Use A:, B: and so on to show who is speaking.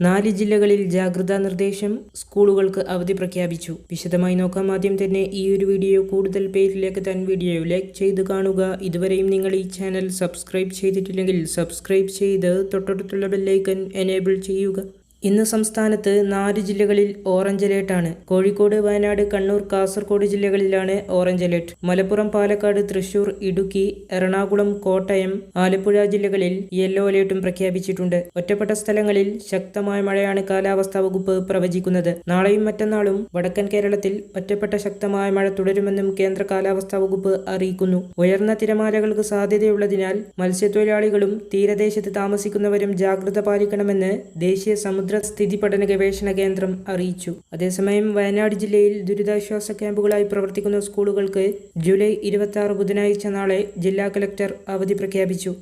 A: 4 ജില്ലകളിൽ ജാഗ്രതാ നിർദ്ദേശം, സ്കൂളുകൾക്ക് അവധി പ്രഖ്യാപിച്ചു. വിശദമായി നോക്കാം. ആദ്യം തന്നെ ഈ ഒരു വീഡിയോ കൂടുതൽ പേരിലേക്ക് എത്താൻ വീഡിയോ ലൈക്ക് ചെയ്ത് കാണുക. ഇതുവരെയും നിങ്ങൾ ഈ ചാനൽ സബ്സ്ക്രൈബ് ചെയ്തിട്ടില്ലെങ്കിൽ സബ്സ്ക്രൈബ് ചെയ്ത് തൊട്ടടുത്തുള്ള ബെല്ലൈക്കൺ എനേബിൾ ചെയ്യുക. ഇന്ന് സംസ്ഥാനത്ത് 4 ജില്ലകളിൽ ഓറഞ്ച് അലേർട്ടാണ്. കോഴിക്കോട്, വയനാട്, കണ്ണൂർ, കാസർഗോഡ് ജില്ലകളിലാണ് ഓറഞ്ച് അലേർട്ട്. മലപ്പുറം, പാലക്കാട്, തൃശൂർ, ഇടുക്കി, എറണാകുളം, കോട്ടയം, ആലപ്പുഴ ജില്ലകളിൽ യെല്ലോ അലേർട്ടും പ്രഖ്യാപിച്ചിട്ടുണ്ട്. ഒറ്റപ്പെട്ട സ്ഥലങ്ങളിൽ ശക്തമായ മഴയാണ് കാലാവസ്ഥാ വകുപ്പ് പ്രവചിക്കുന്നത്. നാളെയും മറ്റന്നാളും വടക്കൻ കേരളത്തിൽ ഒറ്റപ്പെട്ട ശക്തമായ മഴ തുടരുമെന്നും കേന്ദ്ര കാലാവസ്ഥാ വകുപ്പ് അറിയിക്കുന്നു. ഉയർന്ന തിരമാലകൾക്ക് സാധ്യതയുള്ളതിനാൽ മത്സ്യത്തൊഴിലാളികളും തീരദേശത്ത് താമസിക്കുന്നവരും ജാഗ്രത പാലിക്കണമെന്ന് ദേശീയ സമുദ്ര സ്ഥിതി പഠന ഗവേഷണ കേന്ദ്രം അറിയിച്ചു. അതേസമയം വയനാട് ജില്ലയിൽ ദുരിതാശ്വാസ ക്യാമ്പുകളായി പ്രവർത്തിക്കുന്ന സ്കൂളുകൾക്ക് ജൂലൈ 26 ബുധനാഴ്ച നാളെ ജില്ലാ കലക്ടർ അവധി പ്രഖ്യാപിച്ചു.